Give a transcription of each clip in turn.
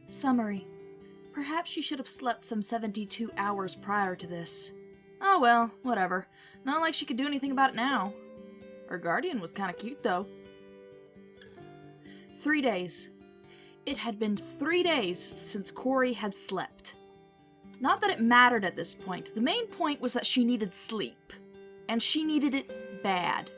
Summary. Perhaps she should have slept some 72 hours prior to this. Oh well, whatever. Not like she could do anything about it now. Her guardian was kinda cute, though. 3 days. It had been 3 days since Kaii had slept. Not that it mattered at this point. The main point was that she needed sleep. And she needed it bad.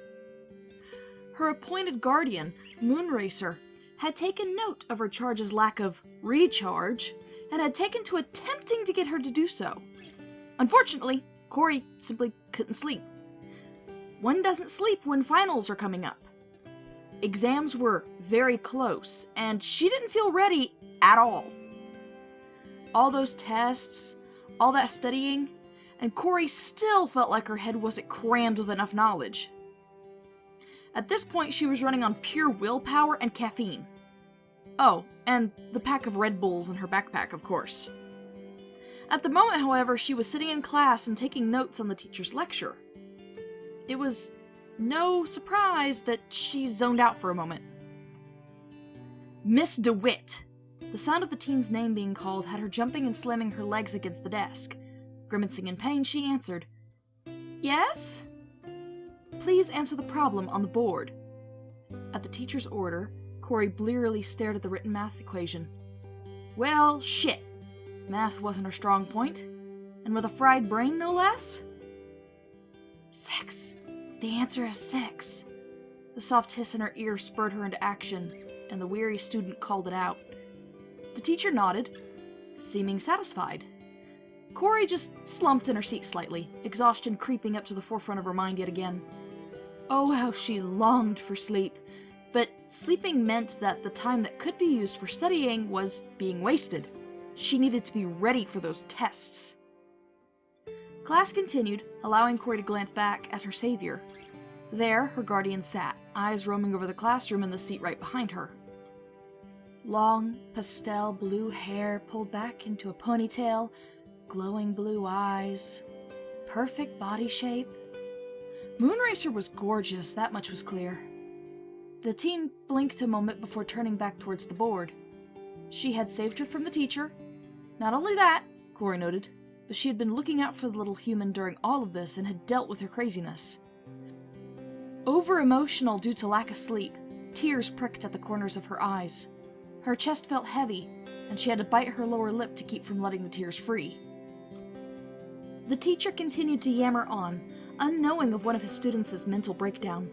Her appointed guardian, Moonracer, had taken note of her charge's lack of recharge, and had taken to attempting to get her to do so. Unfortunately, Kaii simply couldn't sleep. One doesn't sleep when finals are coming up. Exams were very close, and she didn't feel ready at all. All those tests, all that studying, and Kaii still felt like her head wasn't crammed with enough knowledge. At this point, she was running on pure willpower and caffeine. Oh, and the pack of Red Bulls in her backpack, of course. At the moment, however, she was sitting in class and taking notes on the teacher's lecture. It was no surprise that she zoned out for a moment. Miss DeWitt! The sound of the teen's name being called had her jumping and slamming her legs against the desk. Grimacing in pain, she answered, "Yes?" "Please answer the problem on the board." At the teacher's order, Kaii blearily stared at the written math equation. Well, shit. Math wasn't her strong point. And with a fried brain, no less? 6. The answer is 6. The soft hiss in her ear spurred her into action, and the weary student called it out. The teacher nodded, seeming satisfied. Kaii just slumped in her seat slightly, exhaustion creeping up to the forefront of her mind yet again. Oh, how she longed for sleep. But sleeping meant that the time that could be used for studying was being wasted. She needed to be ready for those tests. Class continued, allowing Kaii to glance back at her savior. There, her guardian sat, eyes roaming over the classroom in the seat right behind her. Long, pastel blue hair pulled back into a ponytail, glowing blue eyes, perfect body shape. Moonracer was gorgeous, that much was clear. The teen blinked a moment before turning back towards the board. She had saved her from the teacher. Not only that, Kaii noted, but she had been looking out for the little human during all of this and had dealt with her craziness. Over-emotional due to lack of sleep, tears pricked at the corners of her eyes. Her chest felt heavy, and she had to bite her lower lip to keep from letting the tears free. The teacher continued to yammer on, unknowing of one of his students' mental breakdown.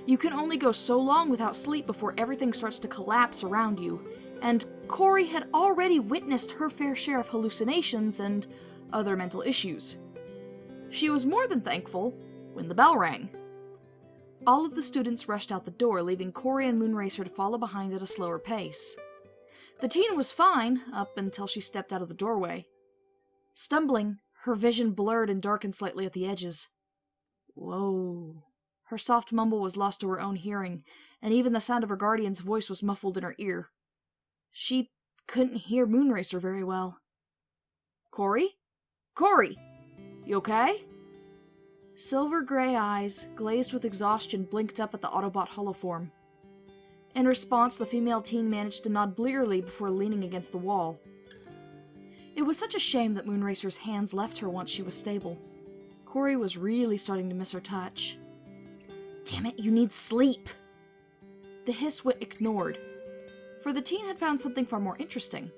You can only go so long without sleep before everything starts to collapse around you, and Kaii had already witnessed her fair share of hallucinations and other mental issues. She was more than thankful when the bell rang. All of the students rushed out the door, leaving Kaii and Moonracer to follow behind at a slower pace. The teen was fine, up until she stepped out of the doorway. Stumbling, her vision blurred and darkened slightly at the edges. Whoa. Her soft mumble was lost to her own hearing, and even the sound of her guardian's voice was muffled in her ear. She couldn't hear Moonracer very well. Kaii? Kaii! You okay? Silver-gray eyes, glazed with exhaustion, blinked up at the Autobot holoform. In response, the female teen managed to nod blearily before leaning against the wall. It was such a shame that Moonracer's hands left her once she was stable. Kaii was really starting to miss her touch. Damn it, you need sleep! The hiss went ignored, for the teen had found something far more interesting.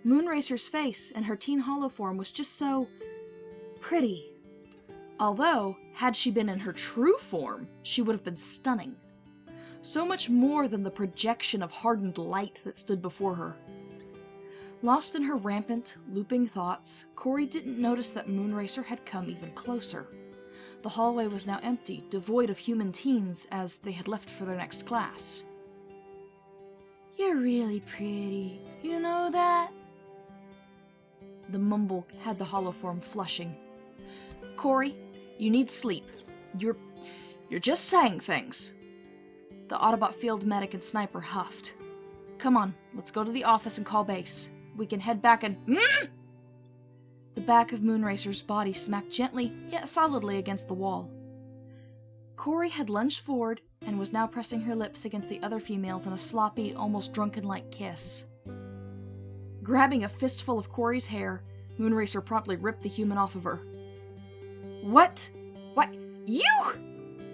Moonracer's face and her teen holoform was just so pretty. Although, had she been in her true form, she would have been stunning. So much more than the projection of hardened light that stood before her. Lost in her rampant, looping thoughts, Kaii didn't notice that Moonracer had come even closer. The hallway was now empty, devoid of human teens, as they had left for their next class. You're really pretty, you know that? The mumble had the holoform flushing. Kaii, you need sleep. You're just saying things. The Autobot field medic and sniper huffed. Come on, let's go to the office and call base. We can head back and... The back of Moonracer's body smacked gently, yet solidly against the wall. Kaii had lunged forward and was now pressing her lips against the other female's in a sloppy, almost drunken-like kiss. Grabbing a fistful of Corey's hair, Moonracer promptly ripped the human off of her. What? What? You?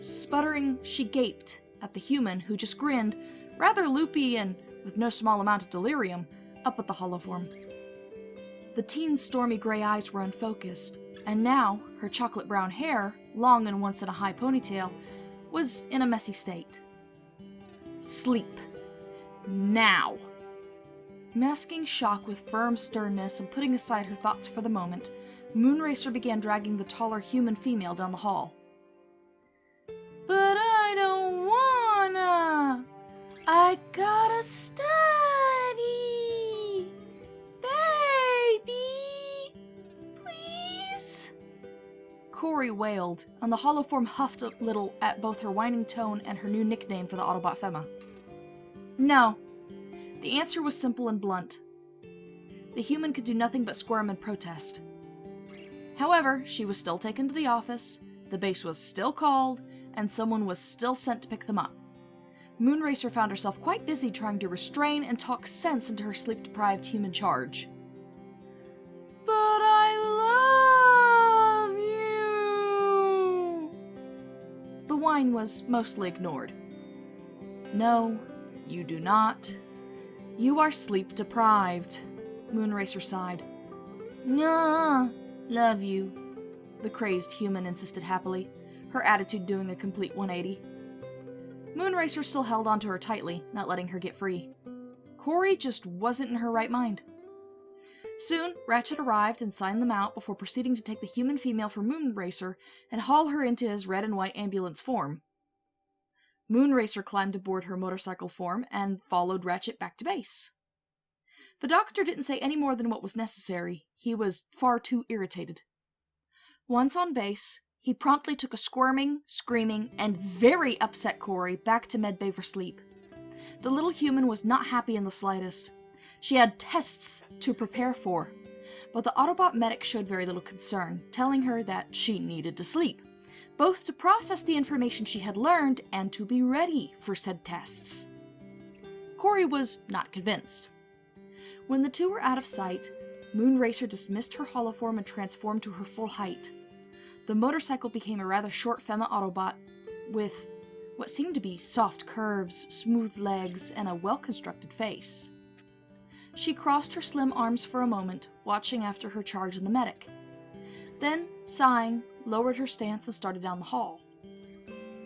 Sputtering, she gaped at the human, who just grinned, rather loopy and with no small amount of delirium, up at the holoform. The teen's stormy gray eyes were unfocused, and now her chocolate brown hair, long and once in a high ponytail, was in a messy state. Sleep. Now. Masking shock with firm sternness and putting aside her thoughts for the moment, Moonracer began dragging the taller human female down the hall. But I don't wanna. I gotta study. Baby. Please. Corey wailed, and the holoform huffed a little at both her whining tone and her new nickname for the Autobot Femma. No. The answer was simple and blunt. The human could do nothing but squirm and protest. However, she was still taken to the office, the base was still called, and someone was still sent to pick them up. Moonracer found herself quite busy trying to restrain and talk sense into her sleep-deprived human charge. But I love you! The whine was mostly ignored. No, you do not. You are sleep-deprived, Moonracer sighed. Nah, love you, the crazed human insisted happily, her attitude doing a complete 180. Moonracer still held onto her tightly, not letting her get free. Corey just wasn't in her right mind. Soon, Ratchet arrived and signed them out before proceeding to take the human female from Moonracer and haul her into his red and white ambulance form. Moonracer climbed aboard her motorcycle form and followed Ratchet back to base. The doctor didn't say any more than what was necessary. He was far too irritated. Once on base, he promptly took a squirming, screaming, and very upset Corey back to medbay for sleep. The little human was not happy in the slightest. She had tests to prepare for, but the Autobot medic showed very little concern, telling her that she needed to sleep, both to process the information she had learned and to be ready for said tests. Corey was not convinced. When the two were out of sight, Moonracer dismissed her holoform and transformed to her full height. The motorcycle became a rather short Femma Autobot with what seemed to be soft curves, smooth legs, and a well-constructed face. She crossed her slim arms for a moment, watching after her charge in the medic. Then, sighing, lowered her stance and started down the hall.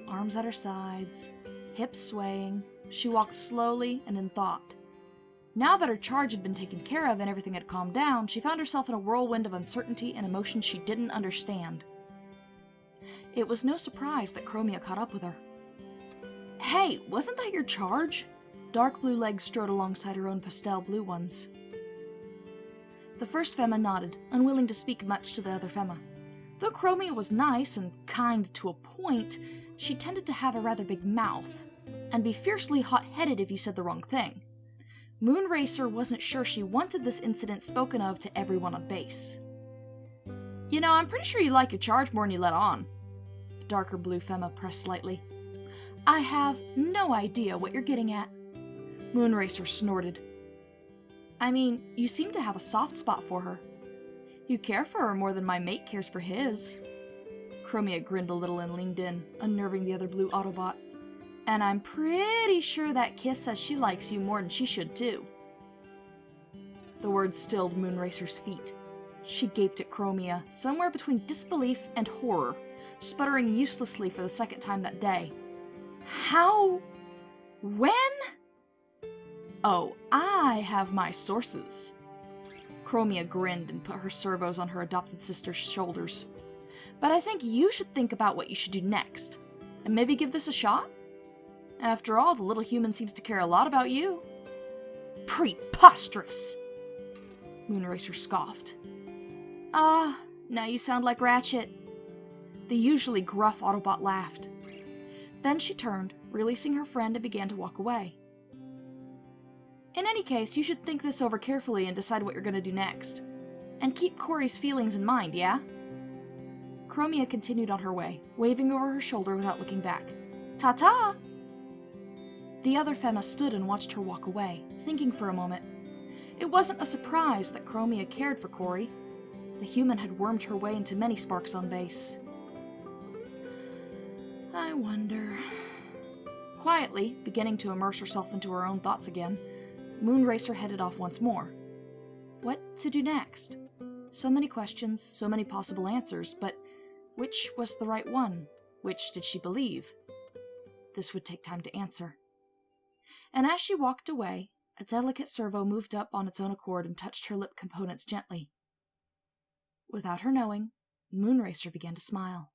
Arms at her sides, hips swaying, she walked slowly and in thought. Now that her charge had been taken care of and everything had calmed down, she found herself in a whirlwind of uncertainty and emotions she didn't understand. It was no surprise that Chromia caught up with her. Hey, wasn't that your charge? Dark blue legs strode alongside her own pastel blue ones. The first Femma nodded, unwilling to speak much to the other Femma. Though Chromia was nice and kind to a point, she tended to have a rather big mouth, and be fiercely hot-headed if you said the wrong thing. Moonracer wasn't sure she wanted this incident spoken of to everyone on base. You know, I'm pretty sure you like your charge more than you let on. The darker blue Femma pressed slightly. I have no idea what you're getting at. Moonracer snorted. I mean, you seem to have a soft spot for her. You care for her more than my mate cares for his. Chromia grinned a little and leaned in, unnerving the other blue Autobot. And I'm pretty sure that Kiss says she likes you more than she should too. The words stilled Moonracer's feet. She gaped at Chromia, somewhere between disbelief and horror, sputtering uselessly for the second time that day. How? When? Oh, I have my sources. Chromia grinned and put her servos on her adopted sister's shoulders. But I think you should think about what you should do next, and maybe give this a shot? After all, the little human seems to care a lot about you. Preposterous! Moonracer scoffed. Ah, now you sound like Ratchet. The usually gruff Autobot laughed. Then she turned, releasing her friend, and began to walk away. In any case, you should think this over carefully and decide what you're going to do next. And keep Corey's feelings in mind, yeah? Chromia continued on her way, waving over her shoulder without looking back. Ta-ta! The other Femma stood and watched her walk away, thinking for a moment. It wasn't a surprise that Chromia cared for Corey. The human had wormed her way into many sparks on base. I wonder... Quietly, beginning to immerse herself into her own thoughts again, Moonracer headed off once more. What to do next? So many questions, so many possible answers, but which was the right one? Which did she believe? This would take time to answer. And as she walked away, a delicate servo moved up on its own accord and touched her lip components gently. Without her knowing, Moonracer began to smile.